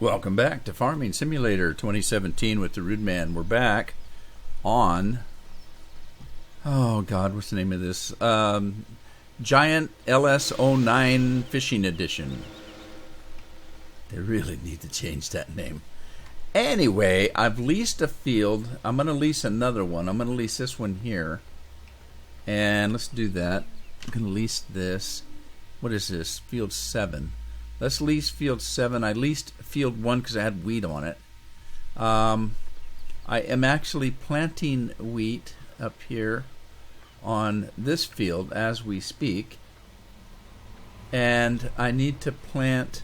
Welcome back to Farming Simulator 2017 with the Rude Man. We're back on, oh God, what's the name of this? Giant LS09 Fishing Edition. They really need to change that name. Anyway, I've leased a field. I'm going to lease another one. I'm going to lease this one here. And let's do that. I'm going to lease this. What is this? Field 7. Let's lease field 7. I leased field 1 because I had wheat on it. I am actually planting wheat up here on this field as we speak. And I need to plant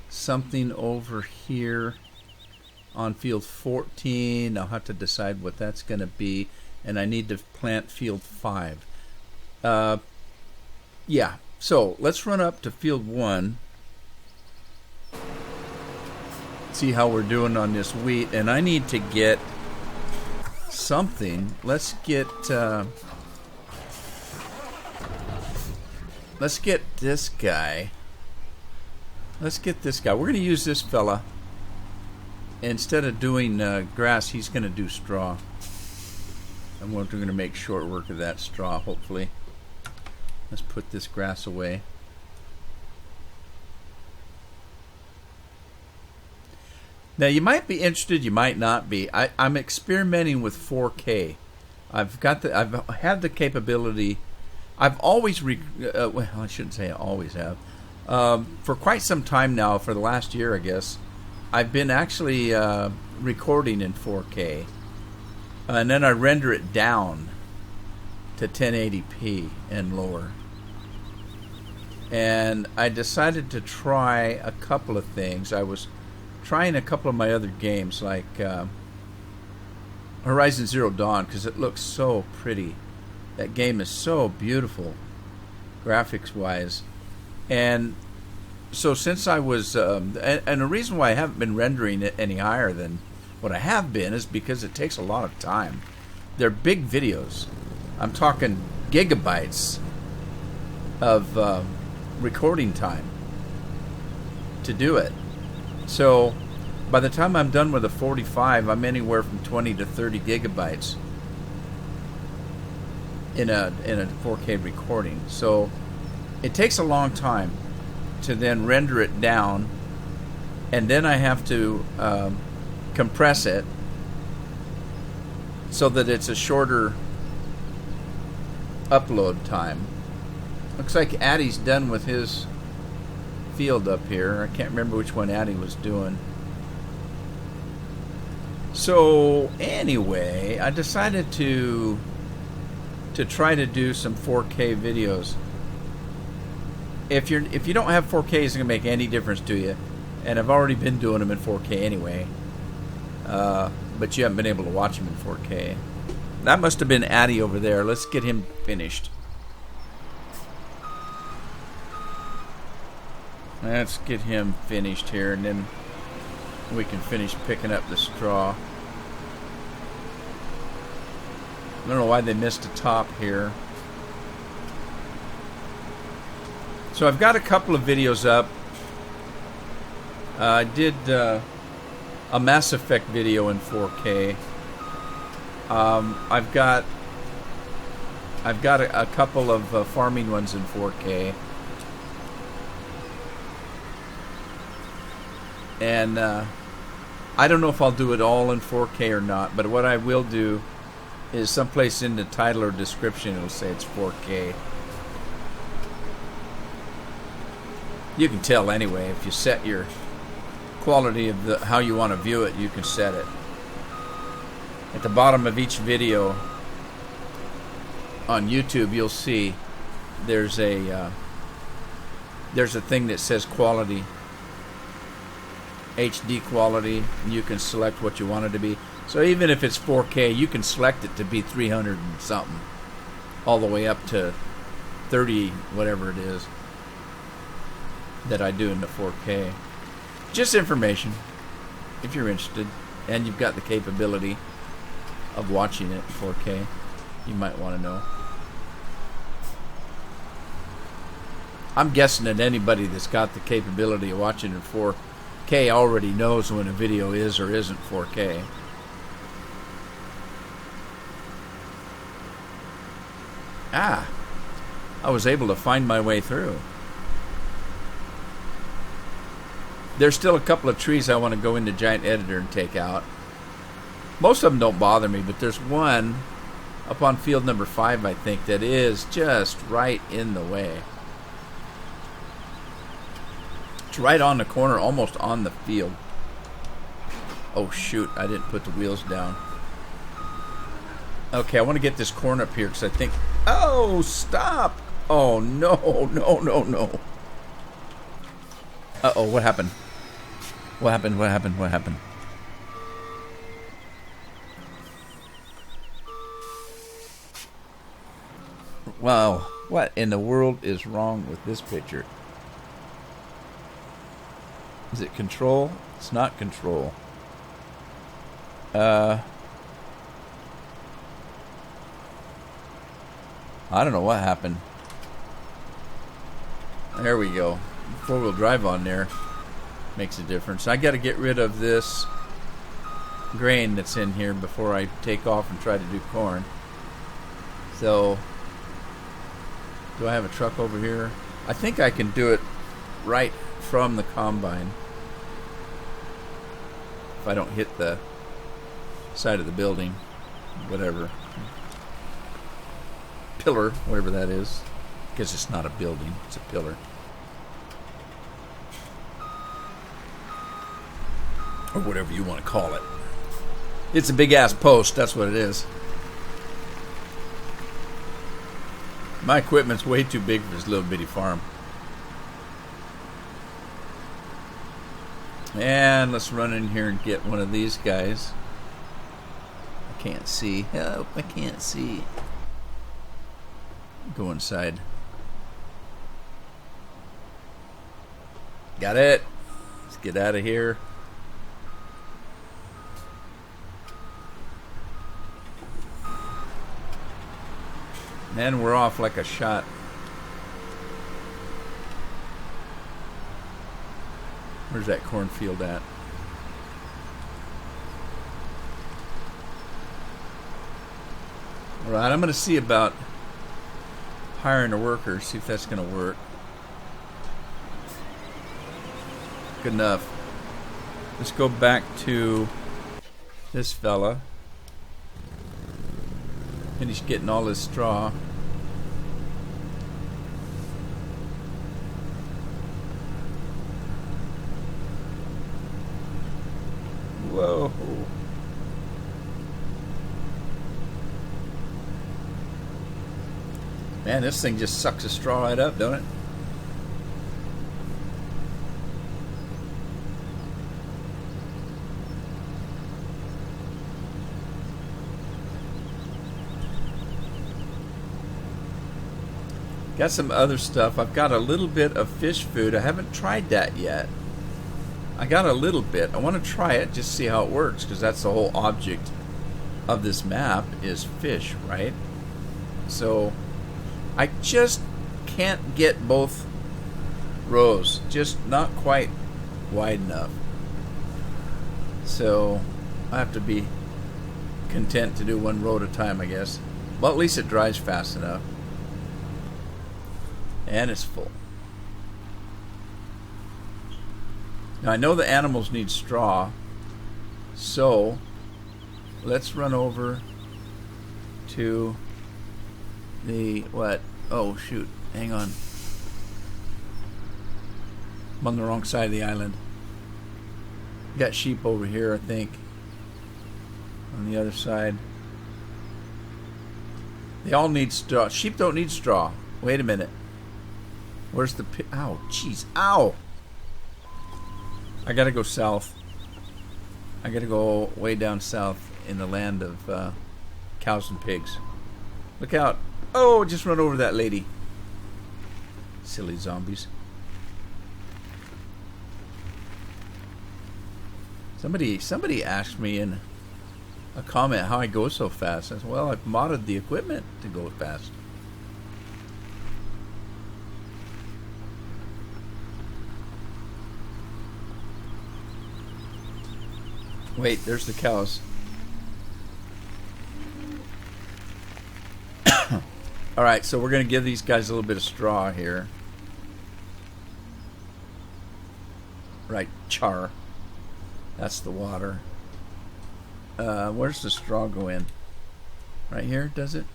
something over here on field 14. I'll have to decide what that's going to be. And I need to plant field 5. Yeah, so let's run up to field 1. See how we're doing on this wheat, and I need to get something. Let's get this guy. Let's get this guy. We're going to use this fella. Instead of doing grass, he's going to do straw. And we're going to make short work of that straw, hopefully. Let's put this grass away. Now, you might be interested, you might not be. I'm experimenting with 4K. I've had the capability. I've always, well, I shouldn't say I always have. For quite some time now, for the last year, I guess, I've been actually recording in 4K. And then I render it down to 1080p and lower. And I decided to try a couple of things. I was trying a couple of my other games, like Horizon Zero Dawn, because it looks so pretty. That game is so beautiful, graphics-wise. And so since I was... and the reason why I haven't been rendering it any higher than what I have been is because it takes a lot of time. They're big videos. I'm talking gigabytes of recording time to do it. So by the time I'm done with a 45, I'm anywhere from 20 to 30 gigabytes in a 4K recording. So it takes a long time to then render it down, and then I have to compress it so that it's a shorter upload time. Looks like Addy's done with his field up here. I can't remember which one Addy was doing. So anyway, I decided to try to do some 4K videos. If you don't have 4K, it's gonna make any difference to you. And I've already been doing them in 4K anyway. But you haven't been able to watch them in 4K. That must have been Addy over there. Let's get him finished. Let's get him finished here, and then we can finish picking up the straw. I don't know why they missed a top here. So I've got a couple of videos up. I did a Mass Effect video in 4K. I've got a couple of farming ones in 4K. And I don't know if I'll do it all in 4K or not, but what I will do is someplace in the title or description it'll say it's 4K. You can tell anyway if you set your quality of how you want to view it. You can set it. At the bottom of each video on YouTube, you'll see there's a thing that says quality. HD quality, and you can select what you want it to be. So even if it's 4K, you can select it to be 300 and something, all the way up to 30, whatever it is that I do in the 4K. Just information, if you're interested, and you've got the capability of watching it in 4K, you might want to know. I'm guessing that anybody that's got the capability of watching in 4K 4K already knows when a video is or isn't 4K. Ah, I was able to find my way through. There's still a couple of trees I want to go into Giant Editor and take out. Most of them don't bother me, but there's one up on field number 5, I think, that is just right in the way. It's right on the corner, almost on the field. Oh shoot, I didn't put the wheels down. Okay, I want to get this corn up here because I think... Oh, stop! Oh, no, no, no, no. Uh-oh, what happened? What happened? What happened? What happened? Wow, what in the world is wrong with this picture? Is it control? It's not control. I don't know what happened. There we go. Four-wheel drive on there makes a difference. I got to get rid of this grain that's in here before I take off and try to do corn. So, do I have a truck over here? I think I can do it right from the combine if I don't hit the side of the building, whatever. Pillar, whatever that is. Because it's not a building, it's a pillar. Or whatever you want to call it. It's a big ass post, that's what it is. My equipment's way too big for this little bitty farm. And let's run in here and get one of these guys. I can't see. Help, I can't see. Go inside. Got it. Let's get out of here. And we're off like a shot. Where's that cornfield at? Alright, I'm going to see about hiring a worker, see if that's going to work. Good enough. Let's go back to this fella. Finish getting all this straw. Whoa. Man, this thing just sucks the straw right up, don't it? Got some other stuff. I've got a little bit of fish food. I haven't tried that yet. I got a little bit. I want to try it, just see how it works, because that's the whole object of this map is fish, right? So I just can't get both rows, just not quite wide enough. So I have to be content to do one row at a time, I guess. Well, at least it dries fast enough. And it's full. Now I know the animals need straw, so let's run over to the what? Oh shoot, hang on. I'm on the wrong side of the island. Got sheep over here, I think. On the other side. They all need straw. Sheep don't need straw. Wait a minute. Where's the ow, jeez, ow! I gotta go south. I gotta go way down south in the land of cows and pigs. Look out. Oh, just run over that lady. Silly zombies. Somebody asked me in a comment how I go so fast. I said, well, I've modded the equipment to go fast. Wait, there's the cows. Alright, so we're going to give these guys a little bit of straw here. Right, char. That's the water. Where's the straw go in? Right here, does it?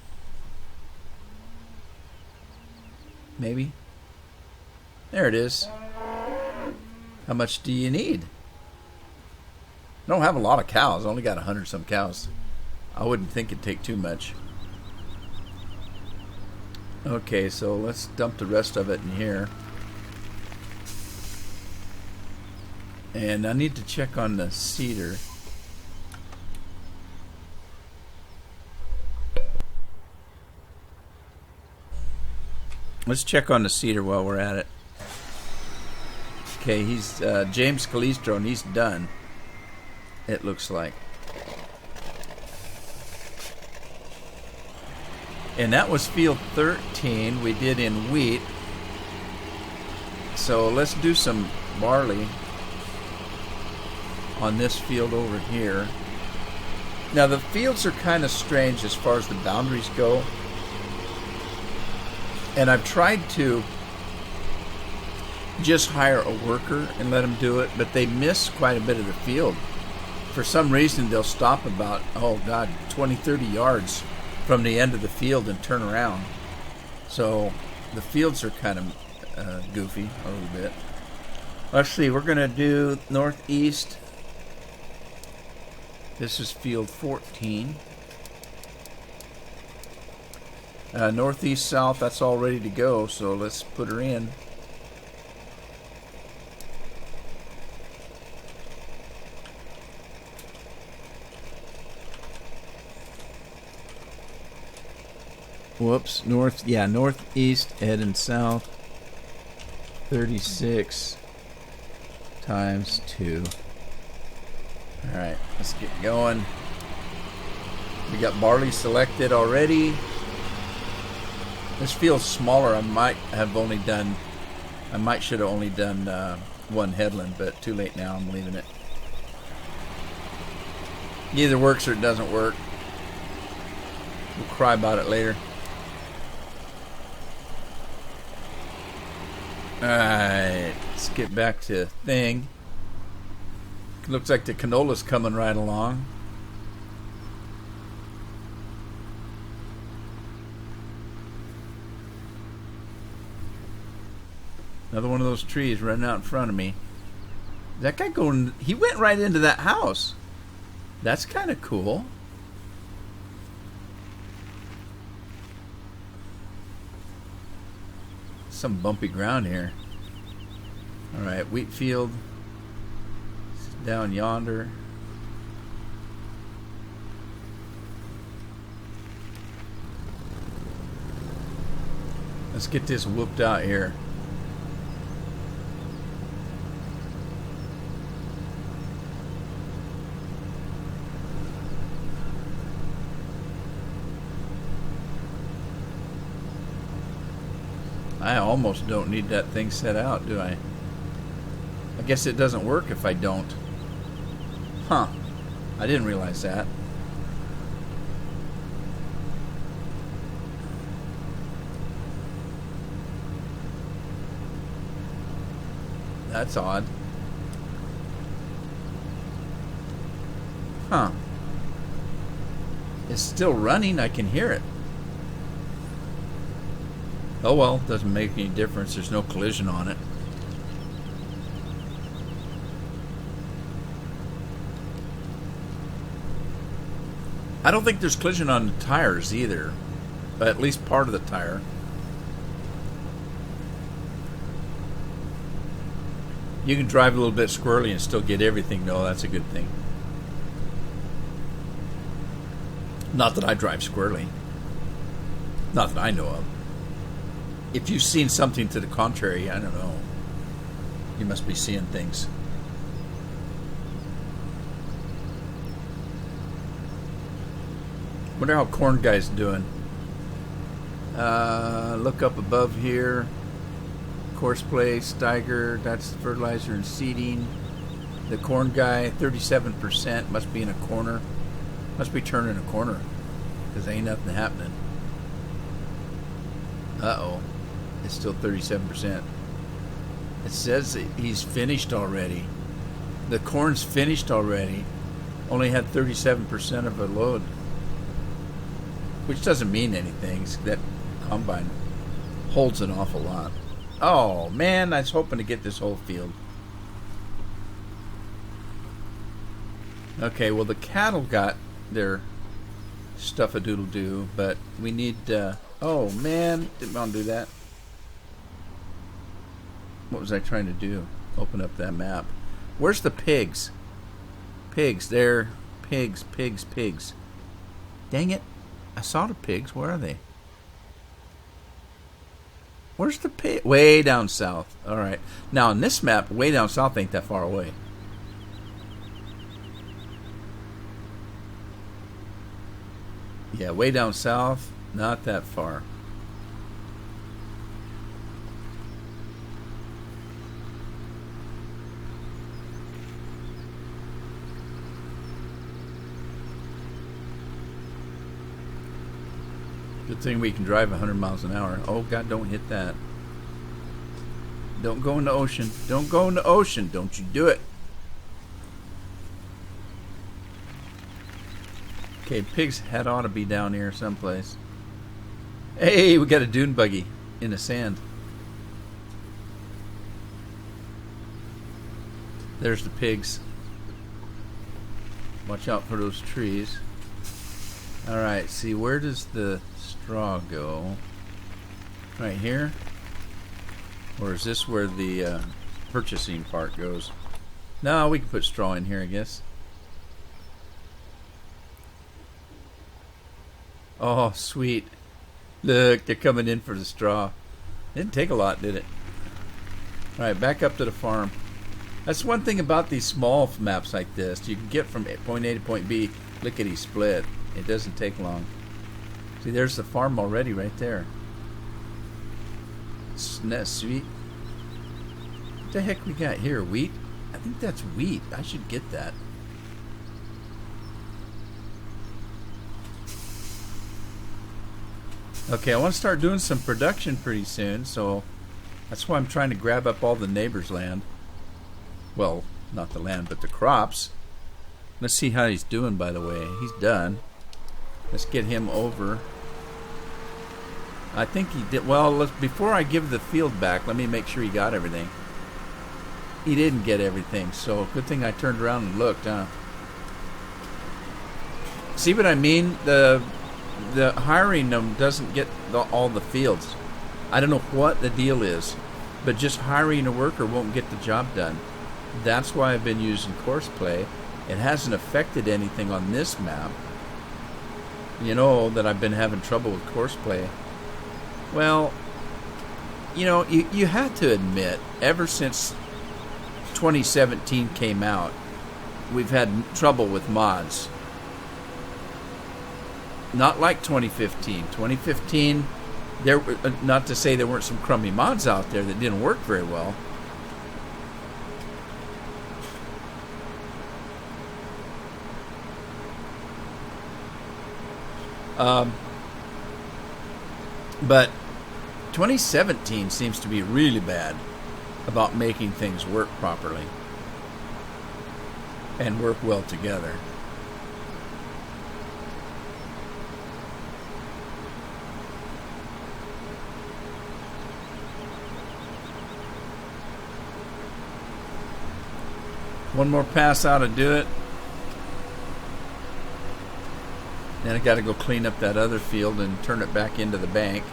Maybe? There it is. How much do you need? I don't have a lot of cows. I only got 100 some cows. I wouldn't think it'd take too much. Okay, so let's dump the rest of it in here. And I need to check on the cedar. Let's check on the cedar while we're at it. Okay, he's James Calistro, and he's done. It looks like. And that was field 13 we did in wheat. So let's do some barley on this field over here. Now the fields are kind of strange as far as the boundaries go. And I've tried to just hire a worker and let them do it, but they miss quite a bit of the field. For some reason, they'll stop about, 20, 30 yards from the end of the field and turn around. So the fields are kind of goofy a little bit. Let's see, we're going to do northeast. This is field 14. Northeast, south, that's all ready to go, so let's put her in. Whoops, northeast heading south. 36 times 2. Alright, let's get going. We got barley selected already. This feels smaller. I might should have only done one headland, but too late now. I'm leaving it. It either works or it doesn't work. We'll cry about it later. Alright, let's get back to thing. Looks like the canola's coming right along. Another one of those trees running out in front of me. That guy going... He went right into that house. That's kind of cool. Some bumpy ground here. Alright, wheat field. Down yonder. Let's get this whooped out here. I almost don't need that thing set out, do I? I guess it doesn't work if I don't. Huh. I didn't realize that. That's odd. Huh. It's still running. I can hear it. Oh well, doesn't make any difference. There's no collision on it. I don't think there's collision on the tires either. But at least part of the tire. You can drive a little bit squirrely and still get everything though. That's a good thing. Not that I drive squirrely. Not that I know of. If you've seen something to the contrary, I don't know. You must be seeing things. Wonder how corn guy's doing. Look up above here. Course play, Steiger, that's fertilizer and seeding. The corn guy, 37%, must be in a corner. Must be turning a corner. Because ain't nothing happening. Uh-oh. It's still 37%. It says that he's finished already. The corn's finished already. Only had 37% of a load. Which doesn't mean anything. That combine holds an awful lot. Oh, man, I was hoping to get this whole field. Okay, well, the cattle got their stuff-a-doodle-doo, but we need... oh, man, didn't want to do that. What was I trying to do? Open up that map. Where's the pigs? Pigs, there. Pigs, pigs, pigs. Dang it. I saw the pigs. Where are they? Where's the pig? Way down south. All right. Now, on this map, way down south ain't that far away. Yeah, way down south, not that far. Good thing we can drive 100 miles an hour. Oh, God, don't hit that. Don't go in the ocean. Don't go in the ocean. Don't you do it. Okay, pig's head ought to be down here someplace. Hey, we got a dune buggy in the sand. There's the pigs. Watch out for those trees. Alright, see, where does the straw go? Right here? Or is this where the purchasing part goes? No, we can put straw in here, I guess. Oh, sweet. Look, they're coming in for the straw. Didn't take a lot, did it? Alright, back up to the farm. That's one thing about these small maps like this. You can get from point A to point B, lickety split. It doesn't take long. See, there's the farm already right there. Isn't that sweet? What the heck we got here? Wheat? I think that's wheat. I should get that. Okay, I want to start doing some production pretty soon, so that's why I'm trying to grab up all the neighbors' land. Well, not the land, but the crops. Let's see how he's doing, by the way. He's done. Let's get him over. I think he did. Well, before I give the field back, let me make sure he got everything. He didn't get everything, so good thing I turned around and looked, huh? See what I mean? The hiring them doesn't get all the fields. I don't know what the deal is, but just hiring a worker won't get the job done. That's why I've been using Courseplay. It hasn't affected anything on this map. You know that I've been having trouble with Courseplay. Well, you know, you had to admit, ever since 2017 came out, we've had trouble with mods. Not like 2015. 2015, there were, not to say there weren't some crummy mods out there that didn't work very well. But 2017 seems to be really bad about making things work properly and work well together. One more pass out to do it. Then I got to go clean up that other field and turn it back into the bank.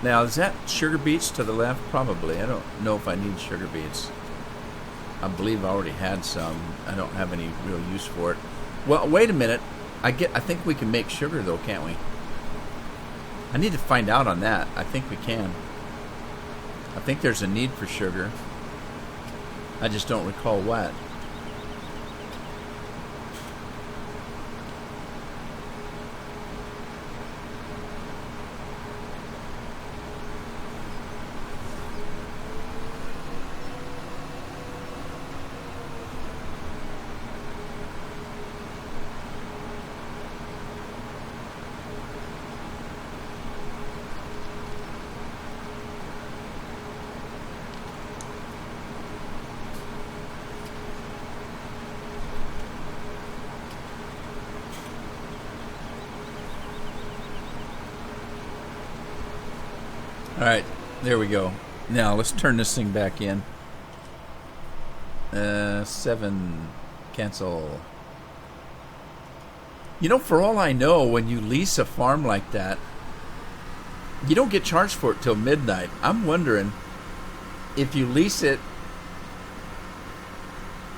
Now, is that sugar beets to the left? Probably. I don't know if I need sugar beets. I believe I already had some. I don't have any real use for it. Well, wait a minute. I think we can make sugar, though, can't we? I need to find out on that. I think we can. I think there's a need for sugar. I just don't recall what. All right, there we go. Now let's turn this thing back in. 7, cancel. You know, for all I know, when you lease a farm like that, you don't get charged for it till midnight. I'm wondering if you lease it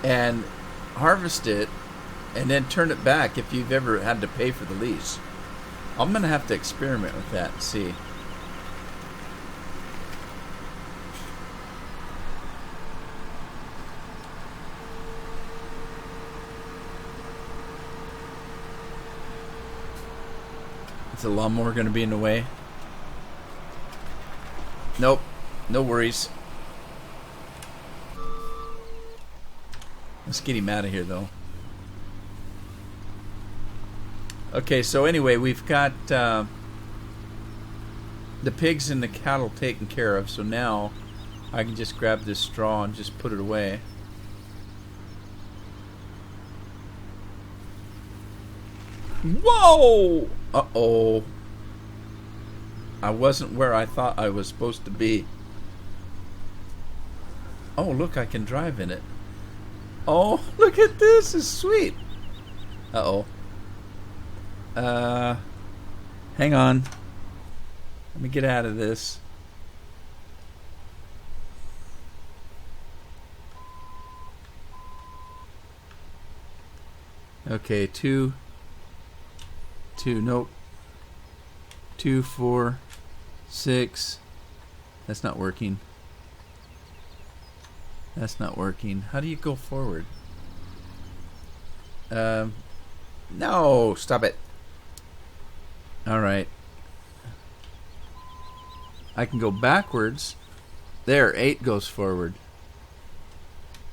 and harvest it and then turn it back, if you've ever had to pay for the lease. I'm going to have to experiment with that and see. Is the lawnmower going to be in the way? Nope. No worries. Let's get him out of here, though. Okay, so anyway, we've got the pigs and the cattle taken care of, so now I can just grab this straw and just put it away. Whoa! Uh-oh. I wasn't where I thought I was supposed to be. Oh, look, I can drive in it. Oh, look at this. It's sweet. Uh-oh. Hang on. Let me get out of this. Okay, 2, nope. 2, 4, 6. That's not working. That's not working. How do you go forward? No, stop it. All right. I can go backwards. There, 8 goes forward.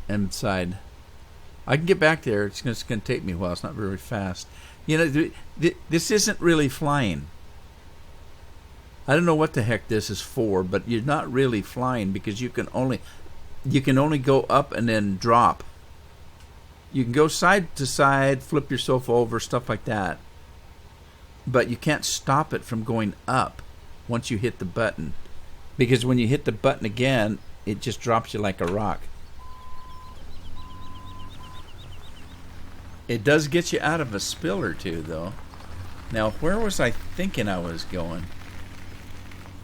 And side. I can get back there. It's just going to take me a while. It's not very fast. You know, this isn't really flying. I don't know what the heck this is for, but you're not really flying because you can only go up and then drop. You can go side to side, flip yourself over, stuff like that. But you can't stop it from going up once you hit the button. Because when you hit the button again, it just drops you like a rock. It does get you out of a spill or two, though. Now, where was I thinking I was going?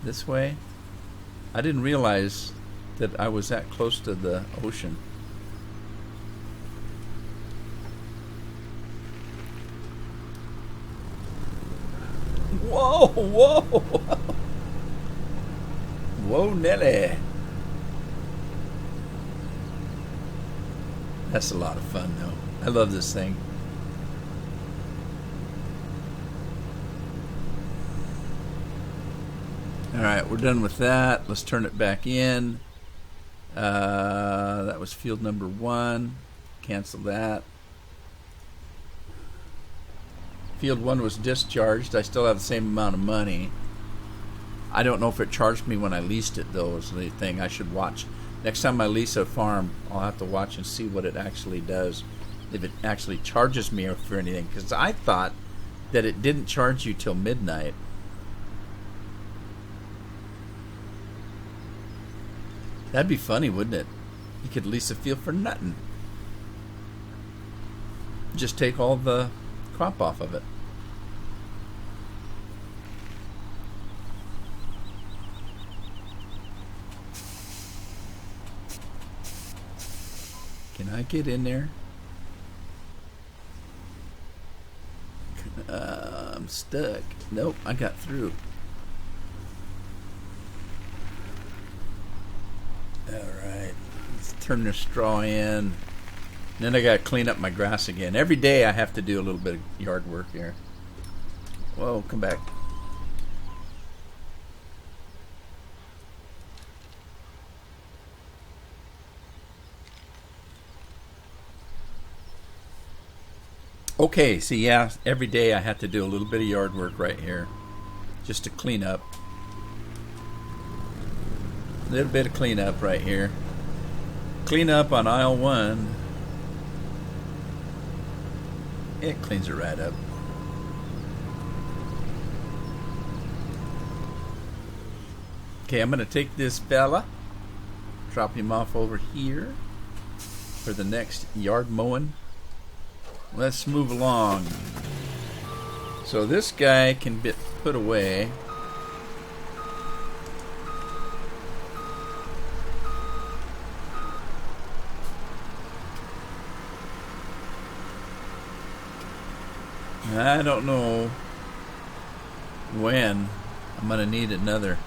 This way? I didn't realize that I was that close to the ocean. Whoa, whoa! Whoa, Nelly! That's a lot of fun, though. I love this thing. Alright, we're done with that. Let's turn it back in. That was field number 1. Cancel that. Field 1 was discharged. I still have the same amount of money. I don't know if it charged me when I leased it, though, is the thing. I should watch. Next time I lease a farm, I'll have to watch and see what it actually does. If it actually charges me for anything. Because I thought that it didn't charge you till midnight. That'd be funny, wouldn't it? You could lease a field for nothing. Just take all the crop off of it. Can I get in there? I'm stuck. Nope, I got through. Alright, let's turn the straw in. Then I gotta clean up my grass again. Every day I have to do a little bit of yard work here. Whoa, come back. Okay, so yeah, every day I have to do a little bit of yard work right here. Just to clean up. A little bit of cleanup right here. Clean up on aisle 1. It cleans it right up. Okay, I'm going to take this fella, drop him off over here for the next yard mowing. Let's move along. So this guy can be put away. I don't know when I'm going to need another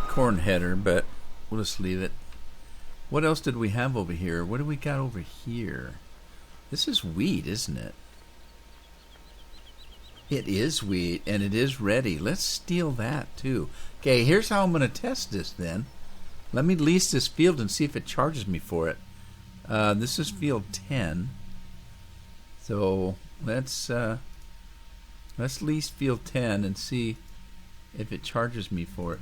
corn header, but we'll just leave it. What else did we have over here? What do we got over here? This is wheat, isn't it? It is wheat, and it is ready. Let's steal that, too. Okay, here's how I'm going to test this, then. Let me lease this field and see if it charges me for it. This is field 10. So let's lease field 10 and see if it charges me for it.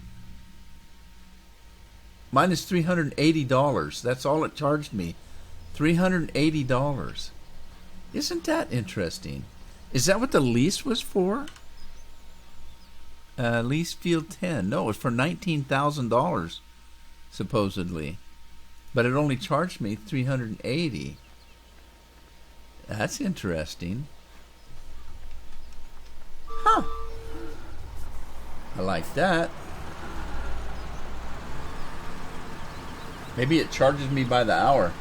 Mine is $380. That's all it charged me. $380. Isn't that interesting? Is that what the lease was for? Lease field 10. No, it was for $19,000 supposedly, but it only charged me $380. That's interesting. Huh. I like that. Maybe it charges me by the hour.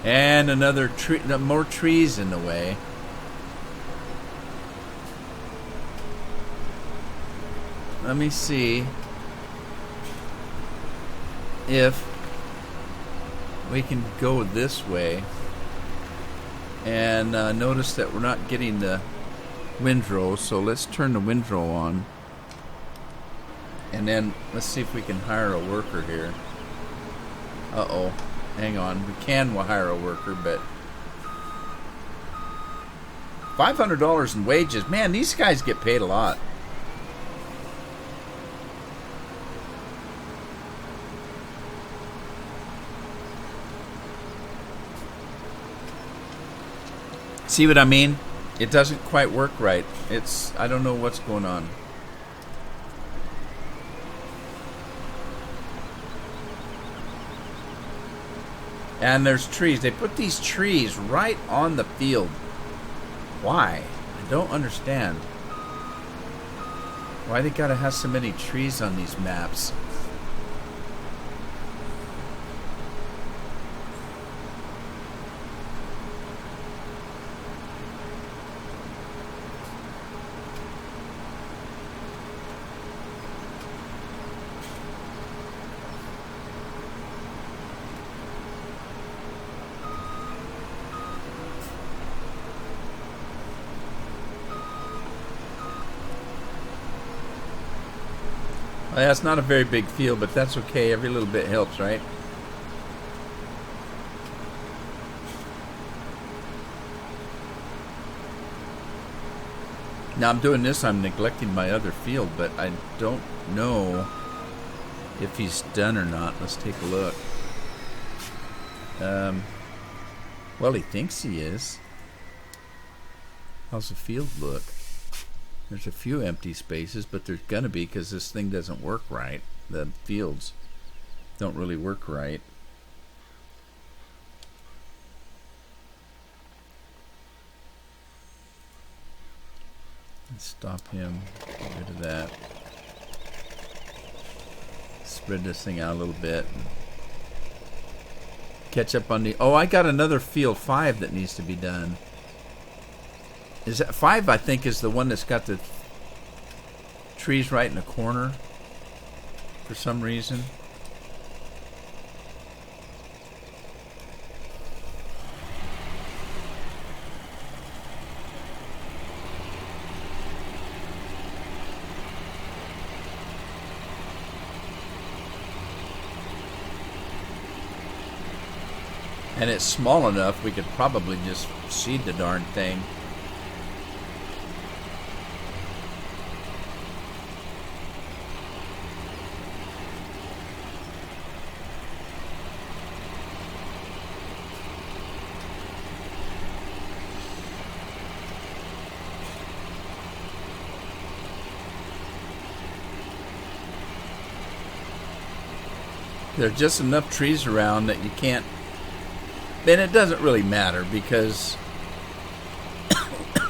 And another tree, more trees in the way. Let me see if we can go this way. And notice that we're not getting the windrow, so let's turn the windrow on. And then let's see if we can hire a worker here. Uh-oh. Hang on. We can hire a worker, but $500 in wages. Man, these guys get paid a lot. See what I mean? It doesn't quite work right. I don't know what's going on. And there's trees. They put these trees right on the field. Why? I don't understand. Why they gotta have so many trees on these maps? Well, yeah, it's not a very big field, but that's okay. Every little bit helps, right? Now I'm doing this, I'm neglecting my other field, but I don't know if he's done or not. Let's take a look. Well, he thinks he is. How's the field look? There's a few empty spaces, but there's gonna be because this thing doesn't work right. The fields don't really work right. Let's stop him. Get rid of that. Spread this thing out a little bit. Catch up on the... Oh, I got another field 5 that needs to be done. Is that 5? I think is the one that's got the trees right in the corner for some reason. And it's small enough we could probably just seed the darn thing. there's just enough trees around that you can't. And it doesn't really matter because,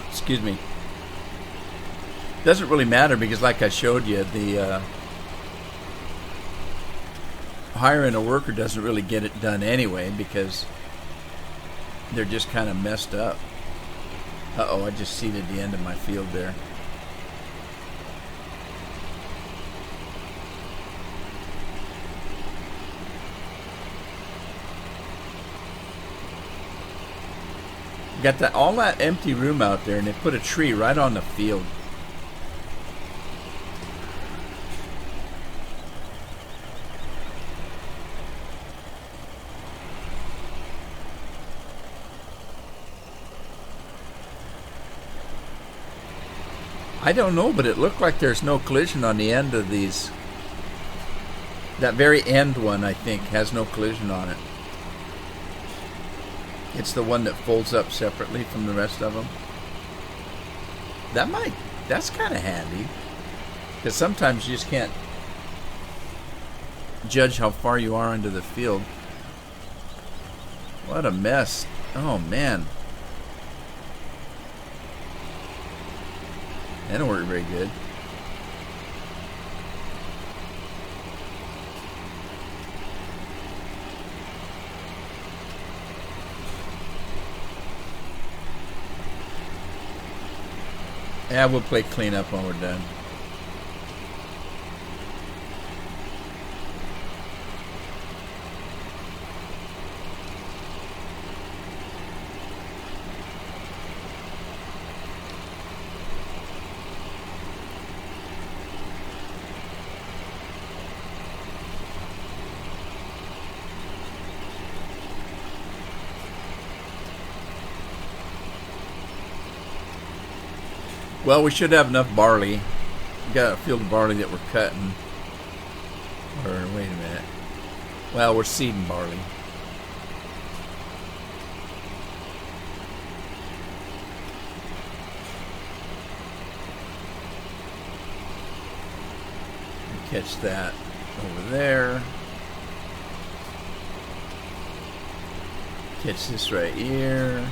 excuse me, it doesn't really matter because, like I showed you, the hiring a worker doesn't really get it done anyway because they're just kind of messed up. Uh-oh, I just seeded the end of my field there. Got that all that empty room out there, and they put a tree right on the field. I don't know, but it looked like there's no collision on the end of these. That very end one, I think, has no collision on it. It's the one that folds up separately from the rest of them. That's kind of handy. Because sometimes you just can't judge how far you are into the field. What a mess. Oh, man. That don't work very good. Yeah, we'll play cleanup when we're done. Well, we should have enough barley. We got a field of barley that we're cutting. Or, wait a minute. Well, we're seeding barley. Catch that over there. Catch this right here.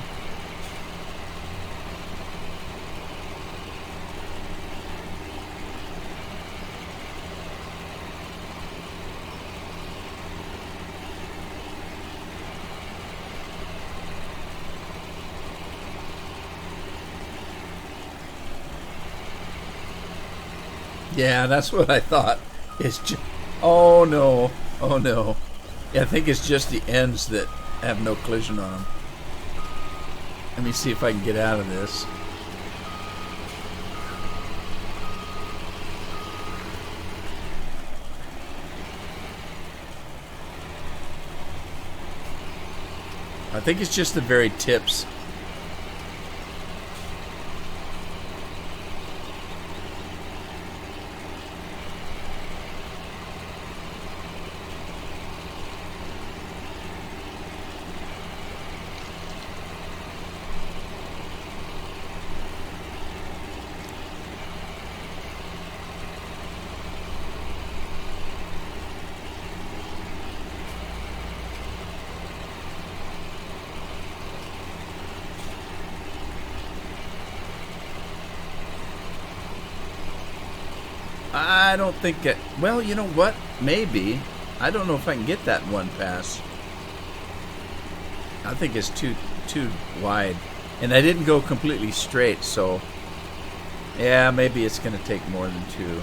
Yeah, that's what I thought. It's just, oh no, oh no. Yeah, I think it's just the ends that have no collision on them. Let me see if I can get out of this. I think it's just the very tips. I don't think it. Well, you know what? Maybe. I don't know if I can get that one pass. I think it's too wide, and I didn't go completely straight. So, yeah, maybe it's going to take more than two.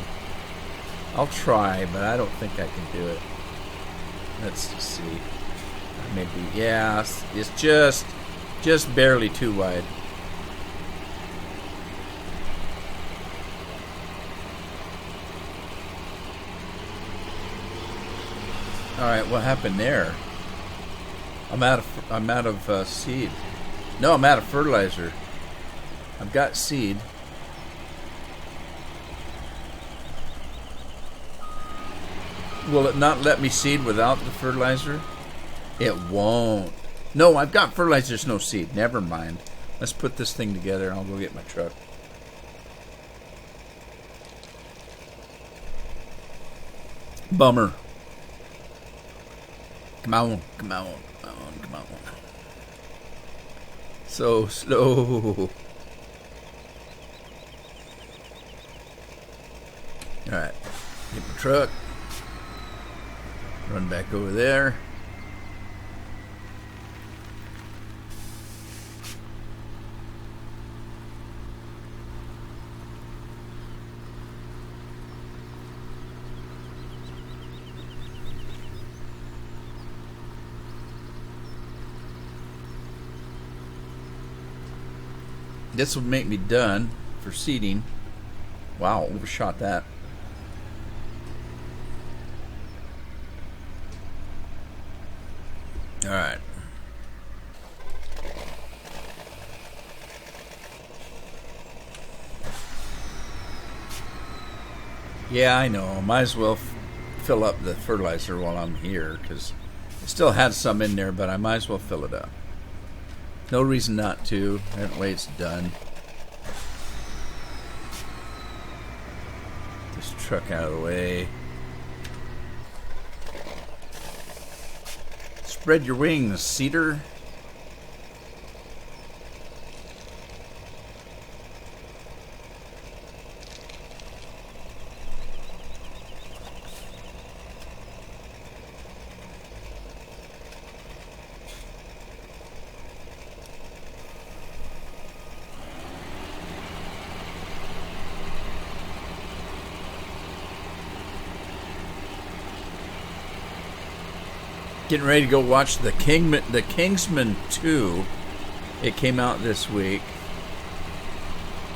I'll try, but I don't think I can do it. Let's see. Maybe. Yeah, it's just barely too wide. All right, what happened there? I'm out of seed. No, I'm out of fertilizer. I've got seed. Will it not let me seed without the fertilizer? It won't. No, I've got fertilizer. There's no seed. Never mind. Let's put this thing together. I'll go get my truck. Bummer. Come on, come on, come on, come on. So slow. Alright, get the truck. Run back over there. This will make me done for seating. Wow, overshot that. All right. Yeah, I know. Might as well fill up the fertilizer while I'm here, because it still has some in there, but I might as well fill it up. No reason not to. That way it's done. This truck out of the way. Spread your wings, cedar. Getting ready to go watch the Kingsman 2. It came out this week,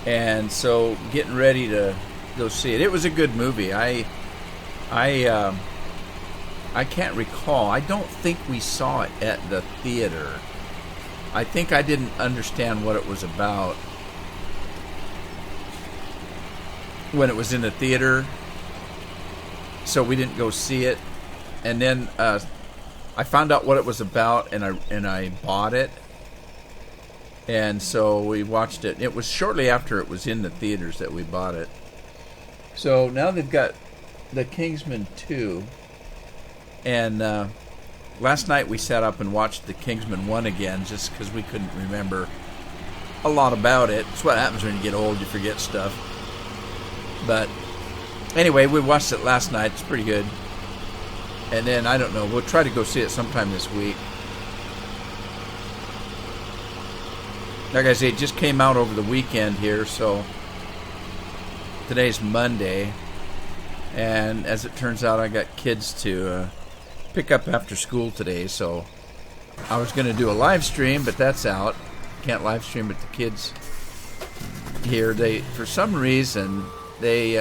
and so getting ready to go see it. It was a good movie. I can't recall. I don't think we saw it at the theater. I think I didn't understand what it was about when it was in the theater, so we didn't go see it. And then I found out what it was about, and I bought it, and so we watched it. It was shortly after it was in the theaters that we bought it. So now they've got the Kingsman 2, and last night we sat up and watched the Kingsman 1 again, just because we couldn't remember a lot about it. It's what happens when you get old, you forget stuff. But anyway, we watched it last night. It's pretty good. And then, I don't know, we'll try to go see it sometime this week. Like I say, it just came out over the weekend here, so today's Monday. And as it turns out, I got kids to pick up after school today, so I was going to do a live stream, but that's out. Can't live stream with the kids here. They, for some reason, they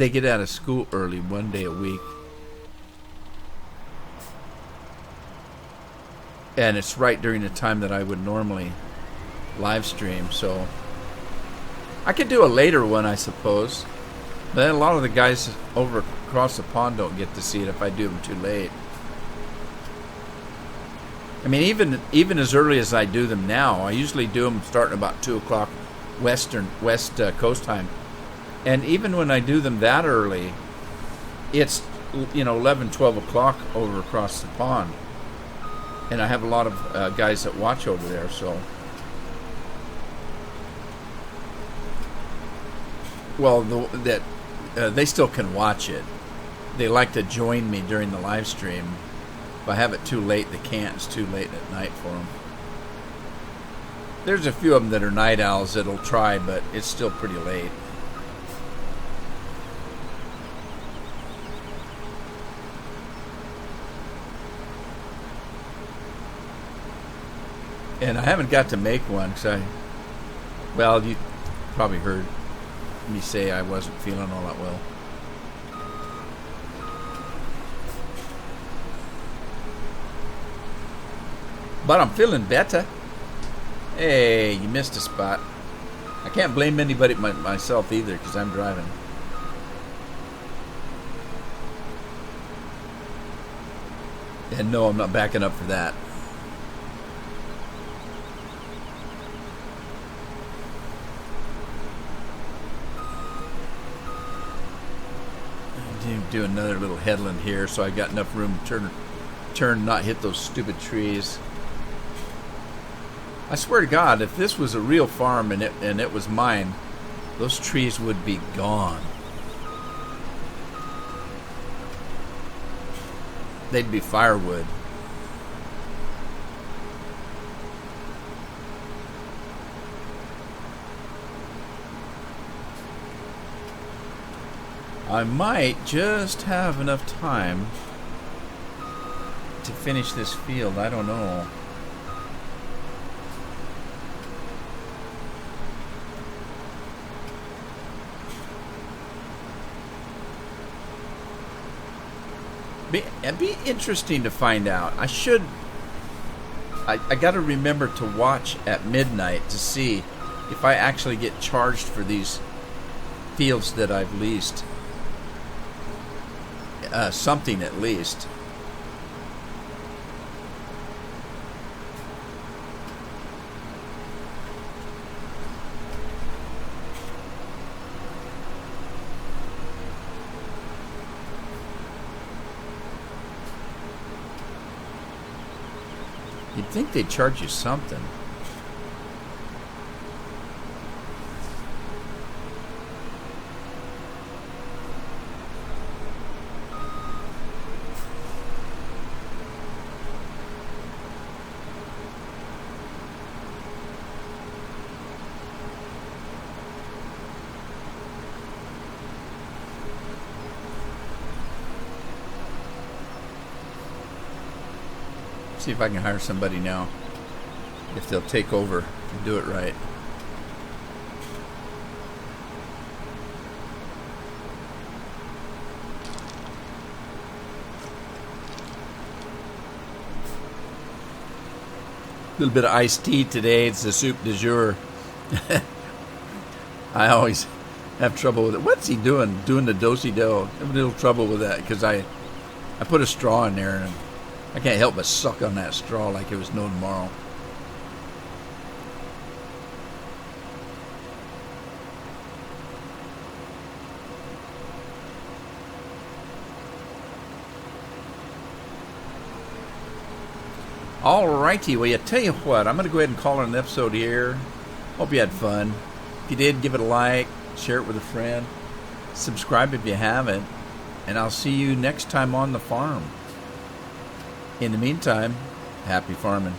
get out of school early, one day a week. And it's right during the time that I would normally live stream, so I could do a later one, I suppose. But then a lot of the guys over across the pond don't get to see it if I do them too late. I mean, even as early as I do them now, I usually do them starting about 2 o'clock West Coast time. And even when I do them that early, it's 11, 12 o'clock over across the pond. And I have a lot of guys that watch over there, so. Well, they still can watch it. They like to join me during the live stream. If I have it too late, they can't. It's too late at night for them. There's a few of them that are night owls that'll try, but it's still pretty late. And I haven't got to make one because well, you probably heard me say I wasn't feeling all that well. But I'm feeling better. Hey, you missed a spot. I can't blame anybody but myself either because I'm driving. And no, I'm not backing up for that. do another little headland here so I got enough room to turn, not hit those stupid trees. I swear to God, if this was a real farm and it was mine, those trees would be gone. They'd be firewood. I might just have enough time to finish this field. I don't know. It'd be interesting to find out. I got to remember to watch at midnight to see if I actually get charged for these fields that I've leased. Something at least. You'd think they'd charge you something. See if I can hire somebody now, if they'll take over and do it right. A little bit of iced tea today. It's the soup du jour. I always have trouble with it. What's he doing? Doing the do-si-do. I have a little trouble with that because I put a straw in there and I can't help but suck on that straw like it was no tomorrow. Alrighty, well, I tell you what, I'm going to go ahead and call it an episode here. Hope you had fun. If you did, give it a like, share it with a friend, subscribe if you haven't, and I'll see you next time on the farm. In the meantime, happy farming.